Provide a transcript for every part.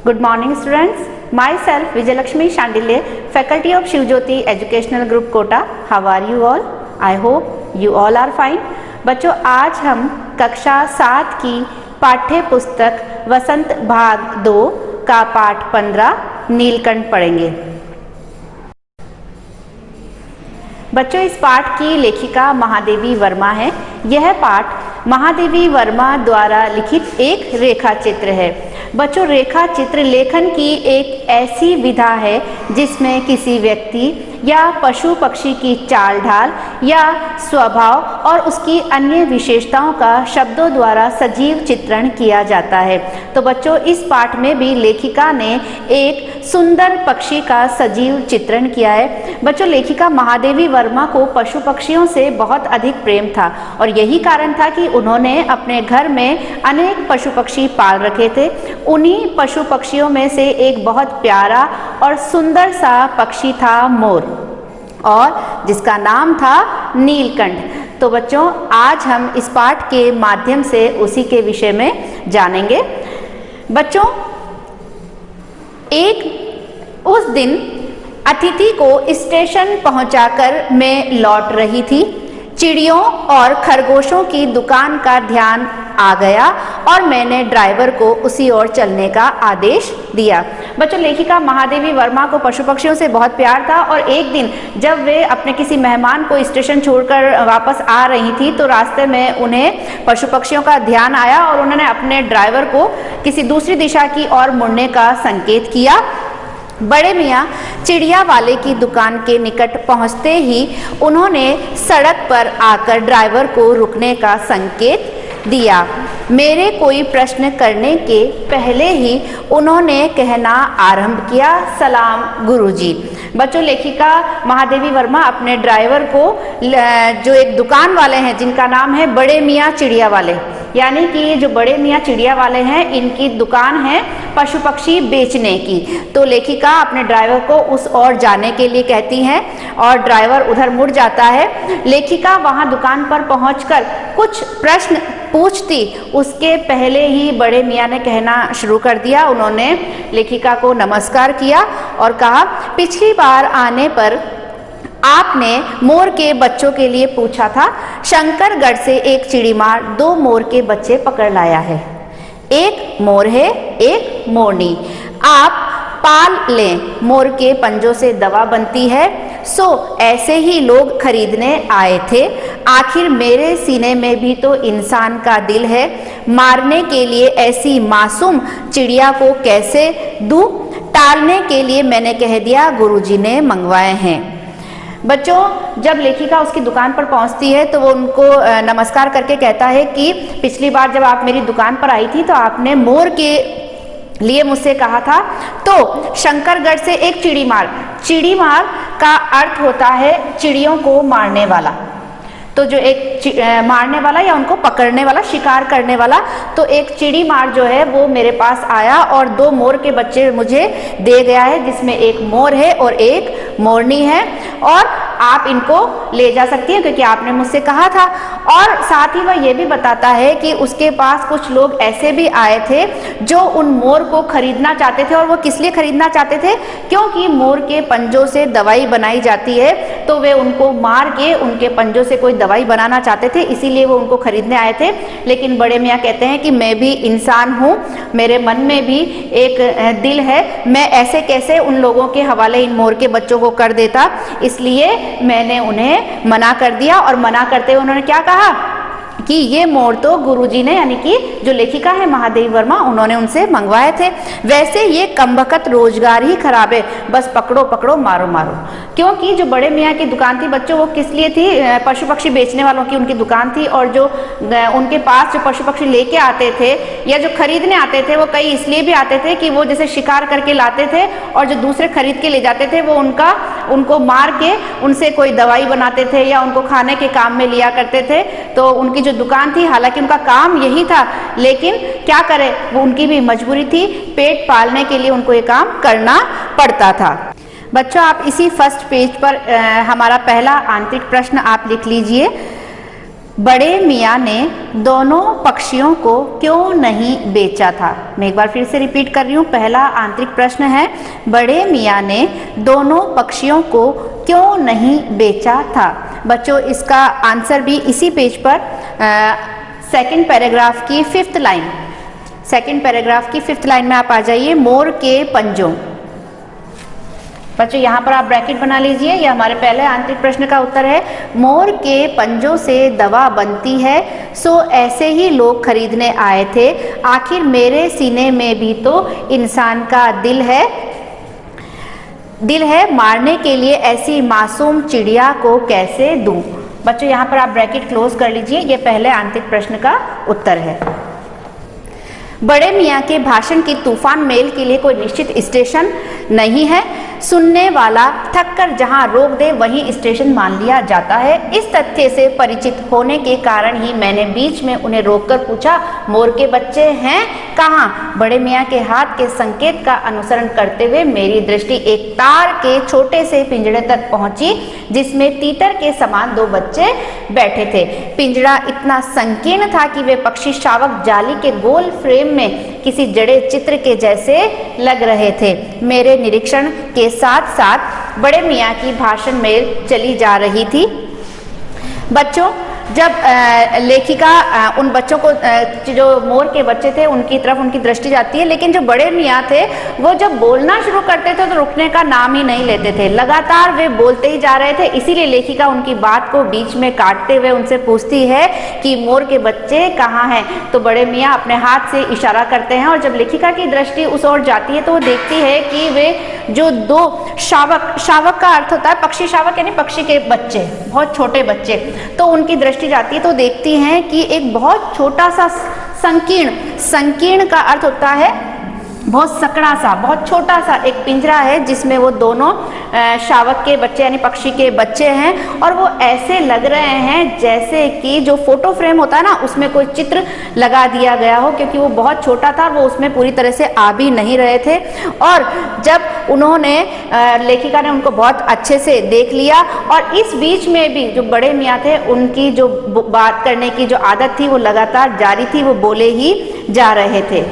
Good morning students. Myself Vijayalakshmi Shandile, faculty of Shivjyoti Educational Group Kota. How are you all? I hope you all are fine. बच्चों आज हम कक्षा 7 की पाठ्य पुस्तक वसंत भाग 2 का पाठ 15 नीलकंठ पढ़ेंगे। बच्चों इस पाठ की लेखिका महादेवी वर्मा है। यह पाठ महादेवी वर्मा द्वारा लिखित एक रेखा चित्र है। बच्चों रेखा चित्र लेखन की एक ऐसी विधा है जिसमें किसी व्यक्ति या पशु पक्षी की चाल ढाल या स्वभाव और उसकी अन्य विशेषताओं का शब्दों द्वारा सजीव चित्रण किया जाता है। तो बच्चों इस पाठ में भी लेखिका ने एक सुंदर पक्षी का सजीव चित्रण किया है। बच्चों लेखिका महादेवी वर्मा को पशु पक्षियों से बहुत अधिक प्रेम था और यही कारण था कि उन्होंने अपने घर में अनेक पशु पक्षी पाल रखे थे। उन्हीं पशु पक्षियों में से एक बहुत प्यारा और सुंदर सा पक्षी था मोर, और जिसका नाम था नीलकंठ। तो बच्चों आज हम इस पाठ के माध्यम से उसी के विषय में जानेंगे। बच्चों एक उस दिन अतिथि को स्टेशन पहुंचाकर मैं लौट रही थी। चिड़ियों और खरगोशों की दुकान का ध्यान आ गया और मैंने ड्राइवर को उसी ओर चलने का आदेश दिया। बच्चों लेखिका महादेवी वर्मा को पशु पक्षियों से बहुत प्यार था और एक दिन जब वे अपने किसी मेहमान को स्टेशन छोड़कर वापस आ रही थी तो रास्ते में उन्हें पशु पक्षियों का ध्यान आया और उन्होंने अपने ड्राइवर को किसी दूसरी दिशा की ओर मुड़ने का संकेत किया। बड़े मियाँ चिड़िया वाले की दुकान के निकट पहुंचते ही उन्होंने सड़क पर आकर ड्राइवर को रुकने का संकेत दिया। मेरे कोई प्रश्न करने के पहले ही उन्होंने कहना आरंभ किया, सलाम गुरुजी। बच्चों लेखिका महादेवी वर्मा अपने ड्राइवर को जो एक दुकान वाले हैं जिनका नाम है बड़े मियाँ चिड़िया वाले, यानी कि जो बड़े मियाँ चिड़िया वाले हैं इनकी दुकान है पशु पक्षी बेचने की। तो लेखिका अपने ड्राइवर को उस ओर जाने के लिए कहती हैं और ड्राइवर उधर मुड़ जाता है। लेखिका वहां दुकान पर पहुंचकर कुछ प्रश्न पूछती उसके पहले ही बड़े मियाँ ने कहना शुरू कर दिया। उन्होंने लेखिका को नमस्कार किया और कहा, पिछली बार आने पर आपने मोर के बच्चों के लिए पूछा था। शंकरगढ़ से एक चिड़ीमार 2 मोर के बच्चे पकड़ लाया है। एक मोर है, एक मोरनी। आप पाल लें, मोर के पंजों से दवा बनती है। सो ऐसे ही लोग खरीदने आए थे। आखिर मेरे सीने में भी तो इंसान का दिल है। मारने के लिए ऐसी मासूम चिड़िया को कैसे दूं? टालने के लिए मैंने कह दिया गुरुजी ने मंगवाए हैं। बच्चों जब लेखिका उसकी दुकान पर पहुंचती है तो वो उनको नमस्कार करके कहता है कि पिछली बार जब आप मेरी दुकान पर आई थी तो आपने मोर के लिए मुझसे कहा था। तो शंकरगढ़ से एक चिड़ीमार, चिड़ीमार का अर्थ होता है चिड़ियों को मारने वाला। तो जो एक मारने वाला या उनको पकड़ने वाला, शिकार करने वाला, तो एक चिड़ीमार जो है वो मेरे पास आया और 2 मोर के बच्चे मुझे दे गया है, जिसमें एक मोर है और एक मोरनी है, और आप इनको ले जा सकती हैं क्योंकि आपने मुझसे कहा था। और साथ ही वह ये भी बताता है कि उसके पास कुछ लोग ऐसे भी आए थे जो उन मोर को खरीदना चाहते थे। और वो किस लिए खरीदना चाहते थे? क्योंकि मोर के पंजों से दवाई बनाई जाती है, तो वे उनको मार के उनके पंजों से कोई दवाई बनाना चाहते थे, इसीलिए वो उनको खरीदने आए थे। लेकिन बड़े मियाँ कहते हैं कि मैं भी इंसान हूँ, मेरे मन में भी एक दिल है, मैं ऐसे कैसे उन लोगों के हवाले इन मोर के बच्चों को कर देता, इसलिए मैंने उन्हें मना कर दिया। और मना करते हुए उन्होंने क्या कहा कि ये मोर तो गुरुजी ने, यानी कि जो लेखिका है महादेवी वर्मा, उन्होंने उनसे मंगवाए थे। वैसे ये कमबख्त रोजगार ही खराब है, बस पकड़ो पकड़ो मारो मारो। क्योंकि जो बड़े मियाँ की दुकान थी बच्चों वो किस लिए थी? पशु पक्षी बेचने वालों की उनकी दुकान थी, और जो उनके पास जो पशु पक्षी लेके आते थे या जो खरीदने आते थे वो कई इसलिए भी आते थे कि वो जैसे शिकार करके लाते थे और जो दूसरे खरीद के ले जाते थे वो उनको मार के उनसे कोई दवाई बनाते थे या उनको खाने के काम में लिया करते थे। तो उनकी जो दुकान थी, हालांकि उनका काम यही था, लेकिन क्या करे, वो उनकी भी मजबूरी थी, पेट पालने के लिए उनको ये काम करना पड़ता था। बच्चों आप इसी फर्स्ट पेज पर हमारा पहला आंतरिक प्रश्न आप लिख लीजिए। बड़े मियाँ ने दोनों पक्षियों को क्यों नहीं बेचा था। मैं एक बार फिर से रिपीट कर रही हूँ। पहला आंतरिक प्रश्न है, बड़े मियाँ ने दोनों पक्षियों को क्यों नहीं बेचा था। बच्चों इसका आंसर भी इसी पेज पर सेकंड पैराग्राफ की 5th लाइन, सेकंड पैराग्राफ की 5th लाइन में आप आ जाइए। मोर के पंजों। बच्चों यहाँ पर आप ब्रैकेट बना लीजिए, यह हमारे पहले आंतरिक प्रश्न का उत्तर है। मोर के पंजों से दवा बनती है, सो ऐसे ही लोग खरीदने आए थे। आखिर मेरे सीने में भी तो इंसान का दिल है, मारने के लिए ऐसी मासूम चिड़िया को कैसे दूं। बच्चों यहाँ पर आप ब्रैकेट क्लोज कर लीजिए, यह पहले आंतरिक प्रश्न का उत्तर है। बड़े मियाँ के भाषण की तूफान मेल के लिए कोई निश्चित स्टेशन नहीं है। सुनने वाला थक कर जहाँ रोक दे वहीं स्टेशन मान लिया जाता है। इस तथ्य से परिचित होने के कारण ही मैंने बीच में उन्हें रोककर पूछा, मोर के बच्चे हैं कहाँ। बड़े मियाँ के हाथ के संकेत का अनुसरण करते हुए मेरी दृष्टि एक तार के छोटे से पिंजड़े तक पहुंची, जिसमें तीतर के समान 2 बच्चे बैठे थे। पिंजड़ा इतना संकीर्ण था कि वे पक्षी शावक जाली के गोल फ्रेम में किसी जड़े चित्र के जैसे लग रहे थे। मेरे निरीक्षण के साथ साथ बड़े मियाँ की भाषण में चली जा रही थी। बच्चों जब लेखिका उन बच्चों को जो मोर के बच्चे थे उनकी तरफ उनकी दृष्टि जाती है, लेकिन जो बड़े मियाँ थे वो जब बोलना शुरू करते थे तो रुकने का नाम ही नहीं लेते थे। लगातार वे बोलते ही जा रहे थे। इसीलिए लेखिका उनकी बात को बीच में काटते हुए उनसे पूछती है कि मोर के बच्चे कहाँ हैं। तो बड़े मियाँ अपने हाथ से इशारा करते हैं और जब लेखिका की दृष्टि उस ओर जाती है तो वो देखती है कि वे जो 2 शावक का अर्थ होता है पक्षी शावक यानी पक्षी के बच्चे, बहुत छोटे बच्चे, तो उनकी दृष्टि जाती है तो देखती हैं कि एक बहुत छोटा सा संकीर्ण का अर्थ होता है बहुत सकड़ा सा, बहुत छोटा सा एक पिंजरा है जिसमें वो दोनों शावक के बच्चे यानी पक्षी के बच्चे हैं और वो ऐसे लग रहे हैं जैसे कि जो फोटो फ्रेम होता है ना उसमें कोई चित्र लगा दिया गया हो, क्योंकि वो बहुत छोटा था, वो उसमें पूरी तरह से आ भी नहीं रहे थे। और जब उन्होंने लेखिका ने उनको बहुत अच्छे से देख लिया और इस बीच में भी जो बड़े मियाँ थे उनकी जो बात करने की जो आदत थी वो लगातार जारी थी, वो बोले ही जा रहे थे।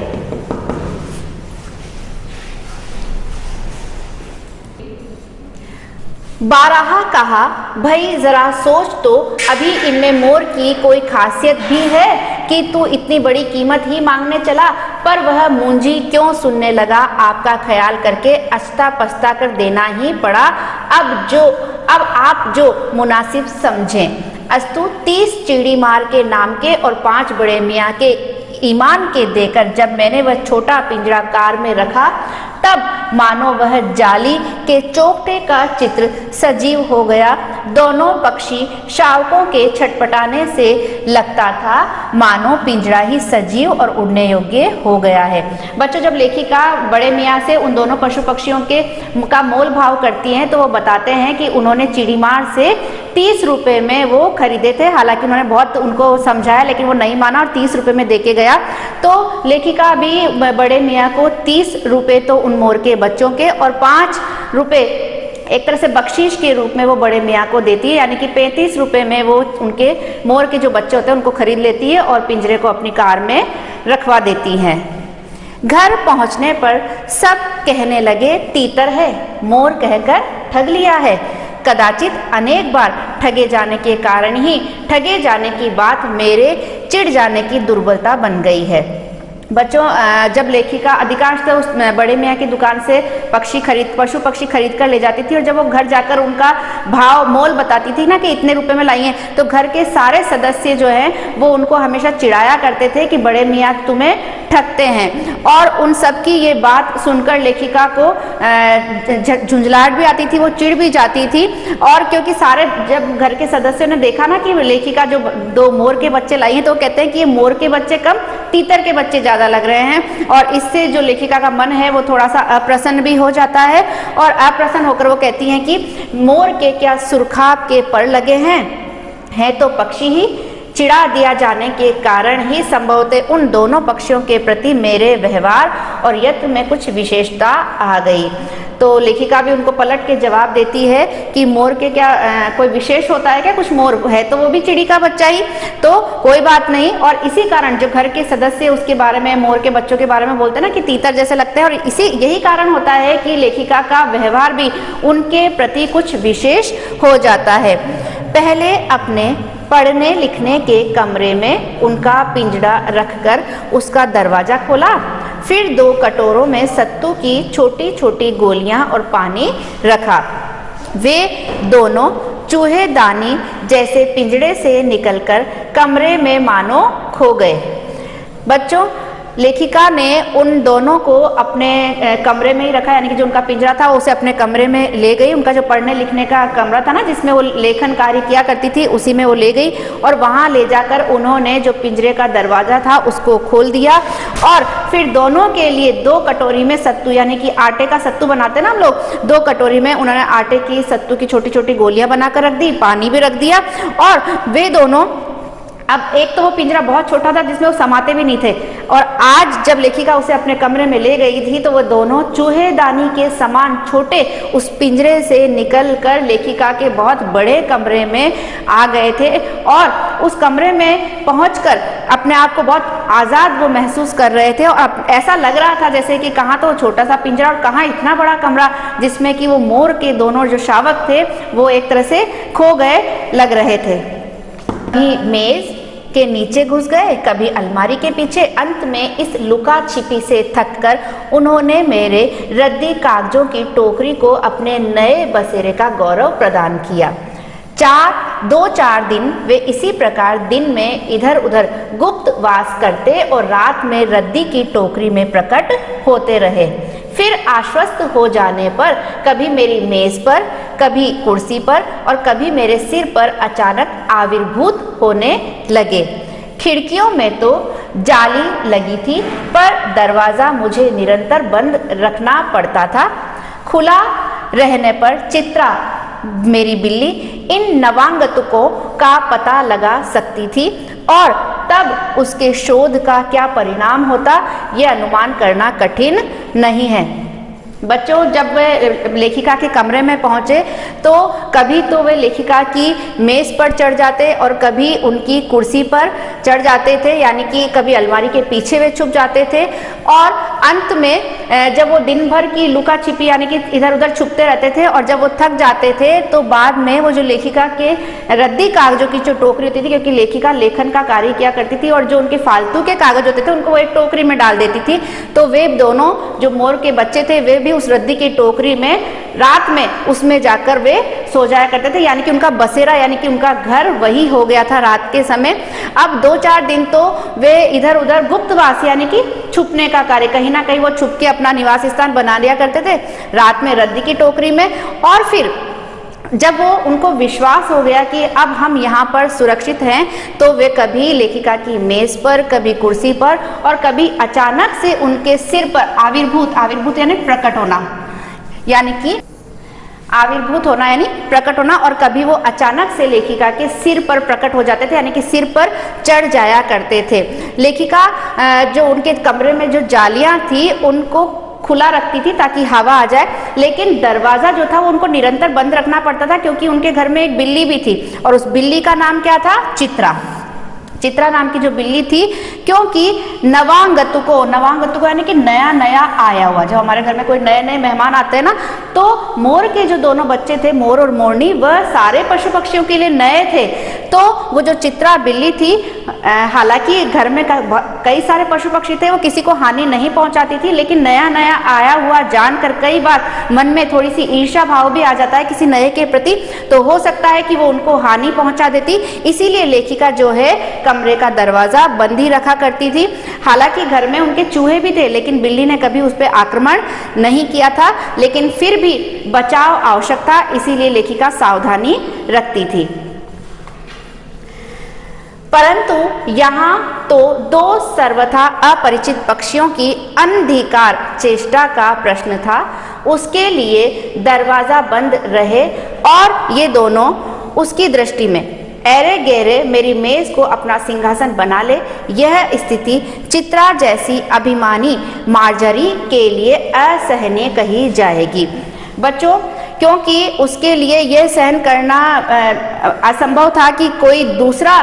बारहा कहा, भाई जरा सोच तो, अभी इनमें मोर की कोई खासियत भी है कि तू इतनी बड़ी कीमत ही मांगने चला। पर वह मुंजी क्यों सुनने लगा, आपका ख्याल करके अस्ता पस्ता कर देना ही पड़ा। अब आप जो मुनासिब समझें। अस्तु 30 चिड़ी मार के नाम के और 5 बड़े मियाँ के ईमान के देकर जब मैंने वह छोटा पिंजरा कार में रखा तब मानो वह जाली के चौकटे का चित्र सजीव हो गया। दोनों पक्षी शावकों के छटपटाने से लगता था मानो पिंजरा ही सजीव और उड़ने योग्य हो गया है। बच्चों जब लेखिका बड़े मियाँ से उन दोनों पशु पक्षियों का मोल भाव करती हैं तो वो बताते हैं कि उन्होंने चिड़ीमार से 30 रुपये में वो खरीदे थे। हालांकि उन्होंने बहुत उनको समझाया लेकिन वो नहीं माना और 30 रुपये में देके गया। तो लेखिका भी बड़े मियाँ को 30 रुपये तो उन मोर के बच्चों के और 5 रुपये एक तरह से बख्शीश के रूप में वो बड़े मियाँ को देती है, यानी कि 35 रुपये में वो उनके मोर के जो बच्चे होते हैं उनको खरीद लेती है और पिंजरे को अपनी कार में रखवा देती हैं। घर पहुंचने पर सब कहने लगे तीतर है, मोर कहकर ठग लिया है। कदाचित अनेक बार ठगे जाने के कारण ही ठगे जाने की बात मेरे चिढ़ जाने की दुर्बलता बन गई है। बच्चों जब लेखिका अधिकांशतः उस बड़े मियाँ की दुकान से पशु पक्षी खरीद कर ले जाती थी और जब वो घर जाकर उनका भाव मोल बताती थी ना कि इतने रुपए में लाई हैं, तो घर के सारे सदस्य जो हैं वो उनको हमेशा चिढ़ाया करते थे कि बड़े मियाँ तुम्हें ठगते हैं। और उन सब की ये बात सुनकर लेखिका को झुंझलाहट भी आती थी, वो चिढ़ भी जाती थी। और क्योंकि सारे जब घर के सदस्यों ने देखा ना कि लेखिका जो 2 मोर के बच्चे लाई हैं तो कहते हैं कि ये मोर के बच्चे कम तीतर के बच्चे ज़्यादा लग रहे हैं। और इससे जो लेखिका का मन है वो थोड़ा सा अप्रसन्न भी हो जाता है और अप्रसन्न होकर वो कहती हैं कि मोर के क्या सुरखाब के पर लगे हैं तो पक्षी ही चिढ़ा दिया जाने के कारण ही संभवतः उन दोनों पक्षियों के प्रति मेरे व्यवहार और यत्न में कुछ विशेषता आ गई। तो लेखिका भी उनको पलट के जवाब देती है कि मोर के क्या कोई विशेष होता है क्या, कुछ मोर है तो वो भी चिड़ी का बच्चा ही, तो कोई बात नहीं। और इसी कारण जो घर के सदस्य उसके बारे में, मोर के बच्चों के बारे में बोलते हैं ना कि तीतर जैसे लगते हैं, और यही कारण होता है कि लेखिका का व्यवहार भी उनके प्रति कुछ विशेष हो जाता है। पहले अपने पढ़ने लिखने के कमरे में उनका पिंजड़ा रखकर उसका दरवाजा खोला, फिर 2 कटोरों में सत्तू की छोटी छोटी गोलियां और पानी रखा। वे दोनों चूहेदानी जैसे पिंजड़े से निकलकर कमरे में मानो खो गए। बच्चों, लेखिका ने उन दोनों को अपने कमरे में ही रखा, यानी कि जो उनका पिंजरा था उसे अपने कमरे में ले गई। उनका जो पढ़ने लिखने का कमरा था ना, जिसमें वो लेखन कार्य किया करती थी, उसी में वो ले गई और वहाँ ले जाकर उन्होंने जो पिंजरे का दरवाज़ा था उसको खोल दिया और फिर दोनों के लिए 2 कटोरी में सत्तू, यानी कि आटे का सत्तू बनाते ना हम लोग, 2 कटोरी में उन्होंने आटे की सत्तू की छोटी छोटी गोलियां बनाकर रख दी, पानी भी रख दिया। और वे दोनों, अब एक तो वो पिंजरा बहुत छोटा था जिसमें वो समाते भी नहीं थे, और आज जब लेखिका उसे अपने कमरे में ले गई थी तो वो दोनों चूहेदानी के समान छोटे उस पिंजरे से निकलकर लेखिका के बहुत बड़े कमरे में आ गए थे और उस कमरे में पहुंचकर अपने आप को बहुत आज़ाद वो महसूस कर रहे थे। और ऐसा लग रहा था जैसे कि कहाँ तो छोटा सा पिंजरा और कहाँ इतना बड़ा कमरा, जिसमें कि वो मोर के दोनों जो शावक थे वो एक तरह से खो गए लग रहे थे। कभी मेज के नीचे घुस गए, कभी अलमारी के पीछे। अंत में इस लुका छिपी से थककर उन्होंने मेरे रद्दी कागजों की टोकरी को अपने नए बसेरे का गौरव प्रदान किया। 2-4 दिन वे इसी प्रकार दिन में इधर उधर गुप्त वास करते और रात में रद्दी की टोकरी में प्रकट होते रहे। फिर आश्वस्त हो जाने पर कभी मेरी मेज पर, कभी कुर्सी पर और कभी मेरे सिर पर अचानक आविर्भूत होने लगे। खिड़कियों में तो जाली लगी थी पर दरवाज़ा मुझे निरंतर बंद रखना पड़ता था। खुला रहने पर चित्रा, मेरी बिल्ली, इन नवागंतुकों का पता लगा सकती थी और तब उसके शोध का क्या परिणाम होता यह अनुमान करना कठिन नहीं है। बच्चों, जब वे लेखिका के कमरे में पहुंचे तो कभी तो वे लेखिका की मेज़ पर चढ़ जाते और कभी उनकी कुर्सी पर चढ़ जाते थे, यानी कि कभी अलमारी के पीछे वे छुप जाते थे। और अंत में जब वो दिन भर की लुका छिपी यानी कि इधर उधर छुपते रहते थे और जब वो थक जाते थे तो बाद में वो जो लेखिका के रद्दी कागजों की जो टोकरी होती थी, क्योंकि लेखिका लेखन का कार्य किया करती थी और जो उनके फालतू के कागज होते थे उनको वो एक टोकरी में डाल देती थी, तो वे दोनों जो मोर के बच्चे थे वे उस रद्दी की टोकरी में रात में उसमें जाकर वे सो जाया करते थे, यानी कि उनका बसेरा यानी कि उनका घर वही हो गया था रात के समय। अब 2-4 दिन तो वे इधर उधर गुप्तवास यानी कि छुपने का कार्य, कहीं ना कहीं वो छुप के अपना निवास स्थान बना लिया करते थे रात में रद्दी की टोकरी में। और फिर जब वो उनको विश्वास हो गया कि अब हम यहाँ पर सुरक्षित हैं तो वे कभी लेखिका की मेज पर, कभी कुर्सी पर और कभी अचानक से उनके सिर पर आविर्भूत यानी प्रकट होना, यानी कि आविर्भूत होना यानी प्रकट होना, और कभी वो अचानक से लेखिका के सिर पर प्रकट हो जाते थे, यानी कि सिर पर चढ़ जाया करते थे। लेखिका जो उनके कमरे में जो जालियां थी उनको खुला रखती थी ताकि हवा आ जाए, लेकिन दरवाज़ा जो था वो उनको निरंतर बंद रखना पड़ता था क्योंकि उनके घर में एक बिल्ली भी थी और उस बिल्ली का नाम क्या था? चित्रा नाम की जो बिल्ली थी, क्योंकि नवागंतुको यानी कि नया नया आया हुआ, जब हमारे घर में कोई नए नए मेहमान आते हैं ना, तो मोर के जो दोनों बच्चे थे, मोर और मोरनी, वह सारे पशु पक्षियों के लिए नए थे। तो वो जो चित्रा बिल्ली थी, हालांकि घर में कई सारे पशु पक्षी थे, वो किसी को हानि नहीं पहुंचाती थी, लेकिन नया नया आया हुआ जानकर कई बार मन में थोड़ी सी ईर्ष्या भाव भी आ जाता है किसी नए के प्रति, तो हो सकता है कि वो उनको हानि पहुंचा देती। इसीलिए लेखिका जो है कमरे का दरवाजा बंद ही रखा करती थी। हालांकि घर में उनके चूहे भी थे, लेकिन बिल्ली ने कभी उस पर आक्रमण नहीं किया था, लेकिन फिर भी बचाव आवश्यक था, इसीलिए लेखिका सावधानी रखती थी। परंतु यहाँ तो 2 सर्वथा अपरिचित पक्षियों की अनधिकार चेष्टा का प्रश्न था। उसके लिए दरवाजा बंद रहे और ये दोनों उसकी दृष्टि में ऐरे गहरे मेरी मेज को अपना सिंहासन बना ले। यह स्थिति चित्रा जैसी अभिमानी मार्जरी के लिए असहनीय कही जाएगी। बच्चों, क्योंकि उसके लिए यह सहन करना असंभव था कि कोई दूसरा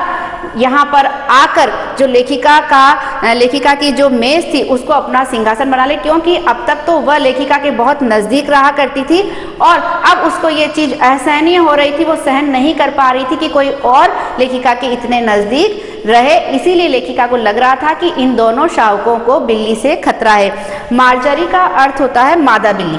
यहाँ पर आकर जो लेखिका की जो मेज थी उसको अपना सिंहासन बना ले, क्योंकि अब तक तो वह लेखिका के बहुत नज़दीक रहा करती थी और अब उसको ये चीज़ असहनीय हो रही थी, वो सहन नहीं कर पा रही थी कि कोई और लेखिका के इतने नज़दीक रहे। इसीलिए लेखिका को लग रहा था कि इन दोनों शावकों को बिल्ली से खतरा है। मार्जरी का अर्थ होता है मादा बिल्ली।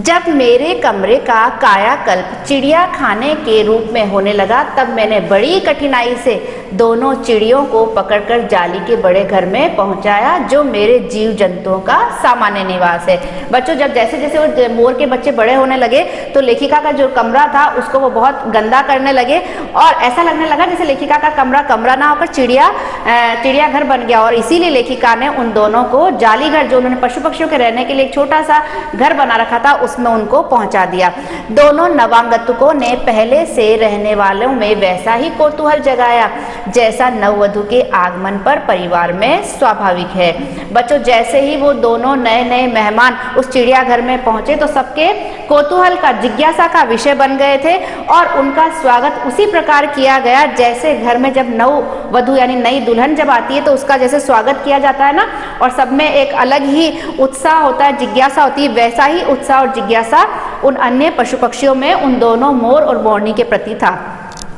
जब मेरे कमरे का कायाकल्प चिड़िया खाने के रूप में होने लगा, तब मैंने बड़ी कठिनाई से दोनों चिड़ियों को पकड़कर जाली के बड़े घर में पहुंचाया, जो मेरे जीव जंतुओं का सामान्य निवास है। बच्चों, जब जैसे जैसे वो मोर के बच्चे बड़े होने लगे तो लेखिका का जो कमरा था उसको वो बहुत गंदा करने लगे और ऐसा लगने लगा जैसे लेखिका का कमरा ना होकर चिड़िया घर बन गया। और इसीलिए लेखिका ने उन दोनों को जाली घर, जो उन्होंने पशु पक्षियों के रहने के लिए एक छोटा सा घर बना रखा था, उसमें उनको पहुंचा दिया। दोनों नवागंतुकों ने पहले से रहने वालों में वैसा ही कौतूहल जगाया जैसा नववधु के आगमन पर परिवार में स्वाभाविक है। बच्चों, जैसे ही वो दोनों नए नए मेहमान उस चिड़ियाघर में पहुंचे तो सबके कौतूहल का, जिज्ञासा का विषय बन गए थे और उनका स्वागत उसी प्रकार किया गया जैसे घर में जब नववधु यानी नई दुल्हन जब आती है तो उसका जैसे स्वागत किया जाता है ना, और सब में एक अलग ही उत्साह होता है, जिज्ञासा होती है, वैसा ही उत्साह और जिज्ञासा उन अन्य पशु पक्षियों में उन दोनों मोर और मोरनी के प्रति था।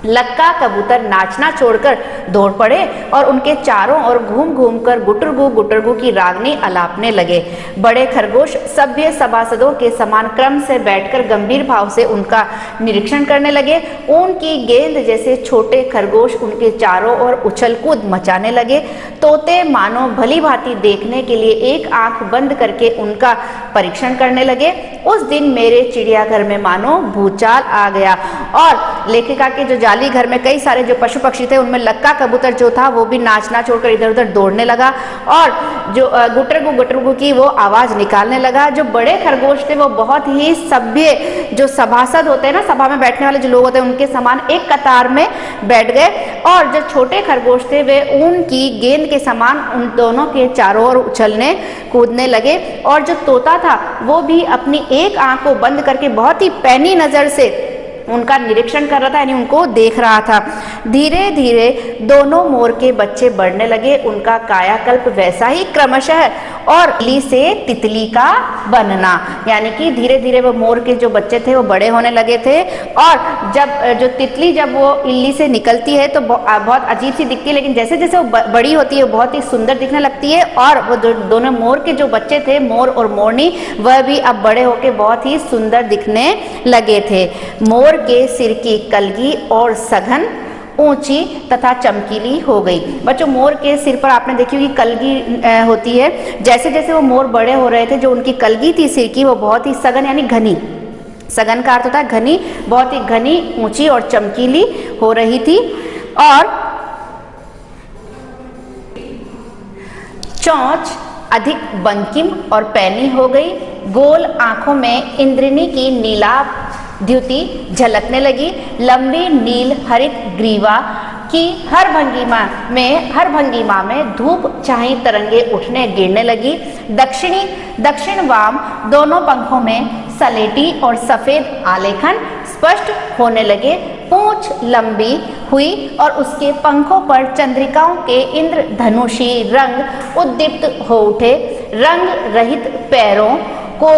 लक्का कबूतर नाचना छोड़कर दौड़ पड़े और उनके चारों ओर घूम घूम कर गुटरगू की रागनी अलापने लगे। बड़े खरगोश सभ्य सभासदों के समान क्रम से बैठकर गंभीर भाव से उनका निरीक्षण करने लगे। ऊन की गेंद जैसे छोटे खरगोश उनके चारों ओर उछल कूद मचाने लगे। तोते मानो भली भांति देखने के लिए एक आंख बंद करके उनका परीक्षण करने लगे। उस दिन मेरे चिड़ियाघर में मानो भूचाल आ गया और लेखिका के जो जाली घर में कई सारे जो पशु पक्षी थे उनमें लक्का कबूतर जो था वो भी नाचना छोड़कर इधर उधर दौड़ने लगा और जो गुटरगू की वो आवाज निकालने लगा। जो बड़े खरगोश थे वो बहुत ही सभ्य, जो सभासद होते हैं ना, सभा में बैठने वाले जो लोग होते हैं उनके समान एक कतार में बैठ गए और जो छोटे खरगोश थे वे ऊन की गेंद के समान उन दोनों के चारों ओर उछलने कूदने लगे। और जो तोता था वो भी अपनी एक आंख को बंद करके बहुत ही पैनी नजर से उनका निरीक्षण कर रहा था, यानी उनको देख रहा था। धीरे धीरे दोनों मोर के बच्चे बढ़ने लगे। उनका कायाकल्प वैसा ही क्रमशः और इल्ली से तितली का बनना, यानी कि धीरे धीरे वो मोर के जो बच्चे थे वो बड़े होने लगे थे और जब जो तितली जब वो इल्ली से निकलती है तो बहुत अजीब सी दिखती है, लेकिन जैसे जैसे वो बड़ी होती है बहुत ही सुंदर दिखने लगती है। और वो दोनों मोर के जो बच्चे थे, मोर और मोरनी, वह भी अब बड़े होकर बहुत ही सुंदर दिखने लगे थे। मोर के सिर की कलगी और सघन ऊंची तथा चमकीली हो गई। बच्चों, मोर के सिर पर आपने देखी होगी कलगी होती है। जैसे जैसे वो मोर बड़े हो रहे थे, जो उनकी कलगी थी सिर की वो बहुत ही सघन यानी घनी, सघन का अर्थ होता है घनी, बहुत ही घनी, ऊंची और चमकीली हो रही थी। और चोंच अधिक बंकिम और पैनी हो गई। गोल आंखों में इंद्रिनी की नीलाभ द्युति झलकने लगी। लंबी नील हरित ग्रीवा की हर भंगिमा में धूप चाही तरंगे उठने गिरने लगी। दक्षिण वाम दोनों पंखों में सलेटी और सफेद आलेखन स्पष्ट होने लगे। पूंछ लंबी हुई और उसके पंखों पर चंद्रिकाओं के इंद्रधनुषी रंग उद्दीप्त हो उठे। रंग रहित पैरों को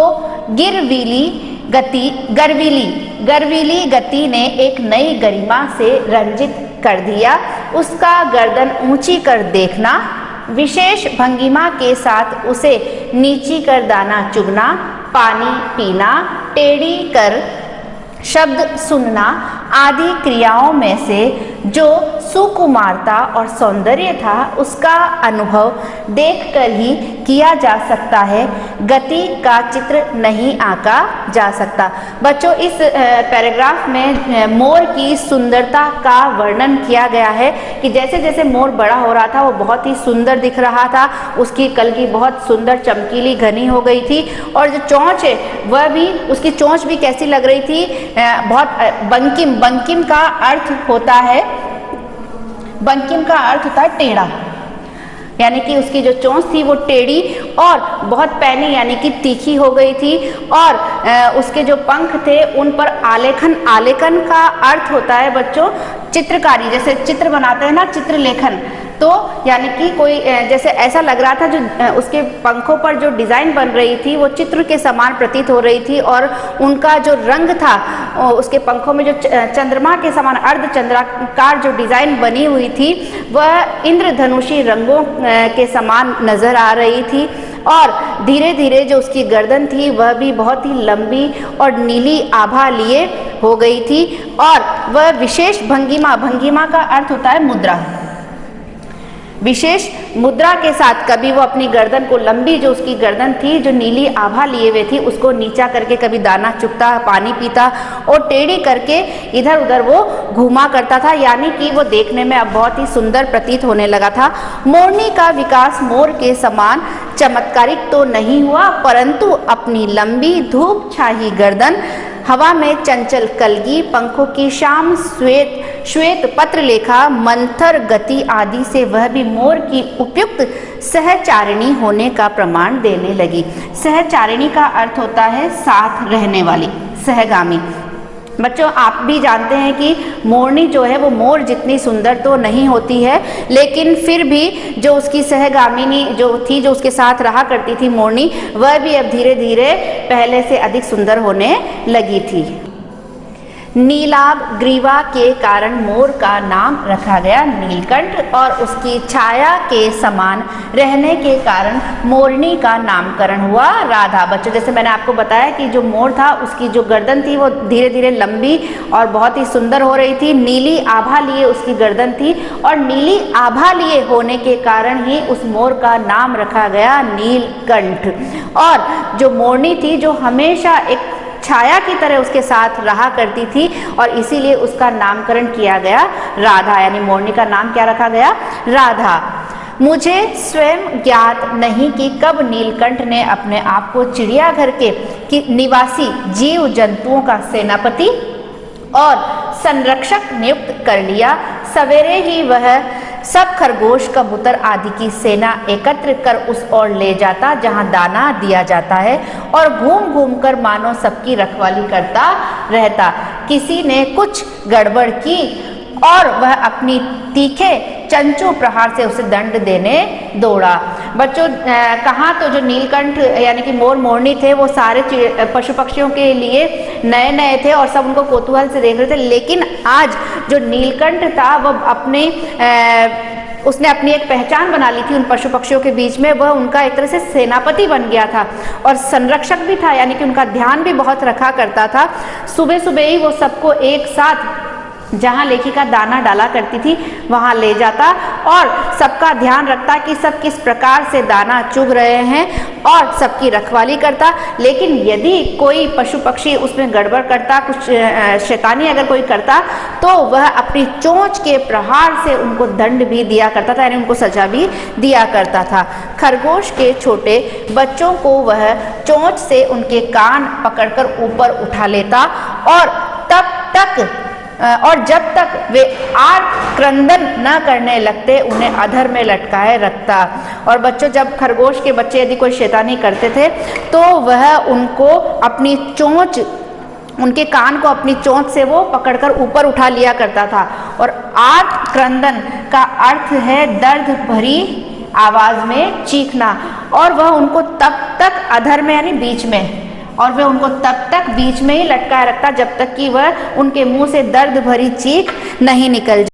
गर्वीली गति ने एक नई गरिमा से रंजित कर दिया। उसका गर्दन ऊंची कर देखना, विशेष भंगिमा के साथ उसे नीची कर दाना चुगना, पानी पीना, टेढ़ी कर शब्द सुनना आदि क्रियाओं में से जो सुकुमारता और सौंदर्य था उसका अनुभव देखकर ही किया जा सकता है, गति का चित्र नहीं आंका जा सकता। बच्चों, इस पैराग्राफ में मोर की सुंदरता का वर्णन किया गया है कि जैसे जैसे मोर बड़ा हो रहा था वो बहुत ही सुंदर दिख रहा था, उसकी कलगी बहुत सुंदर चमकीली घनी हो गई थी और जो चोंच है वह भी, उसकी चोंच भी कैसी लग रही थी, बहुत बंकिम। बंकिम का अर्थ होता है, बंकिम का अर्थ होता है टेढ़ा, यानी कि उसकी जो चोंच थी वो टेढ़ी और बहुत पैनी यानी कि तीखी हो गई थी और उसके जो पंख थे उन पर आलेखन। आलेखन का अर्थ होता है बच्चों चित्रकारी, जैसे चित्र बनाते हैं ना, चित्रलेखन। तो यानी कि कोई जैसे ऐसा लग रहा था जो उसके पंखों पर जो डिज़ाइन बन रही थी वो चित्र के समान प्रतीत हो रही थी और उनका जो रंग था, उसके पंखों में जो चंद्रमा के समान अर्धचंद्राकार जो डिज़ाइन बनी हुई थी वह इंद्रधनुषी रंगों के समान नज़र आ रही थी और धीरे धीरे जो उसकी गर्दन थी वह भी बहुत ही लंबी और नीली आभा लिए हो गई थी और वह विशेष भंगिमा, भंगिमा का अर्थ होता है मुद्रा, विशेष मुद्रा के साथ कभी वो अपनी गर्दन को, लंबी जो उसकी गर्दन थी जो नीली आभा लिए हुए थी उसको नीचा करके कभी दाना चुगता, पानी पीता और टेढ़ी करके इधर उधर वो घूमा करता था, यानी कि वो देखने में अब बहुत ही सुंदर प्रतीत होने लगा था। मोरनी का विकास मोर के समान चमत्कारिक तो नहीं हुआ, परंतु अपनी लंबी धूप छाई गर्दन, हवा में चंचल कलगी, पंखों की शाम श्वेत पत्र लेखा, मंथर गति आदि से वह भी मोर की उपयुक्त सहचारिणी होने का प्रमाण देने लगी। सहचारिणी का अर्थ होता है साथ रहने वाली, सहगामी। बच्चों, आप भी जानते हैं कि मोरनी जो है वो मोर जितनी सुंदर तो नहीं होती है, लेकिन फिर भी जो उसकी सहगामिनी जो थी, जो उसके साथ रहा करती थी मोरनी, वह भी अब धीरे धीरे पहले से अधिक सुंदर होने लगी थी। नीलाभ ग्रीवा के कारण मोर का नाम रखा गया नीलकंठ और उसकी छाया के समान रहने के कारण मोरनी का नामकरण हुआ राधा। बच्चों, जैसे मैंने आपको बताया कि जो मोर था उसकी जो गर्दन थी वो धीरे धीरे लंबी और बहुत ही सुंदर हो रही थी, नीली आभा लिए उसकी गर्दन थी और नीली आभा लिए होने के कारण ही उस मोर का नाम रखा गया नीलकंठ। और जो मोरनी थी जो हमेशा एक छाया की तरह उसके साथ रहा करती थी और इसीलिए उसका नामकरण किया गया राधा, यानी मोरनी का नाम क्या रखा गया? राधा। मुझे स्वयं ज्ञात नहीं कि कब नीलकंठ ने अपने आप को चिड़ियाघर के निवासी जीव जंतुओं का सेनापति और संरक्षक नियुक्त कर लिया। सवेरे ही वह सब खरगोश, कबूतर आदि की सेना एकत्र कर उस ओर ले जाता जहां दाना दिया जाता है और घूम घूम कर मानो सबकी रखवाली करता रहता। किसी ने कुछ गड़बड़ की और वह अपनी तीखे चंचू प्रहार से उसे दंड देने दौड़ा। बच्चों, कहाँ तो जो नीलकंठ यानी कि मोर मोरनी थे वो सारे पशु पक्षियों के लिए नए नए थे और सब उनको कौतूहल से देख रहे थे, लेकिन आज जो नीलकंठ था वह उसने अपनी एक पहचान बना ली थी उन पशु पक्षियों के बीच में। वह उनका एक तरह से सेनापति बन गया था और संरक्षक भी था, यानी कि उनका ध्यान भी बहुत रखा करता था। सुबह सुबह ही वो सबको एक साथ जहाँ लेखिका दाना डाला करती थी वहाँ ले जाता और सबका ध्यान रखता कि सब किस प्रकार से दाना चुग रहे हैं और सबकी रखवाली करता। लेकिन यदि कोई पशु पक्षी उसमें गड़बड़ करता, कुछ शैतानी अगर कोई करता, तो वह अपनी चोंच के प्रहार से उनको दंड भी दिया करता था, यानी उनको सजा भी दिया करता था। खरगोश के छोटे बच्चों को वह चोंच से उनके कान पकड़कर ऊपर उठा लेता और जब तक वे आर्त क्रंदन न करने लगते उन्हें अधर में लटकाए रखता। और बच्चों, जब खरगोश के बच्चे यदि कोई शैतानी करते थे तो वह उनको अपनी चोंच, उनके कान को अपनी चोंच से वो पकड़कर ऊपर उठा लिया करता था। और आर्त क्रंदन का अर्थ है दर्द भरी आवाज में चीखना, और वह उनको तब तक अधर में यानी बीच में, और वह उनको तब तक बीच में ही लटकाए रखता जब तक कि वह उनके मुंह से दर्द भरी चीख नहीं निकल जाए।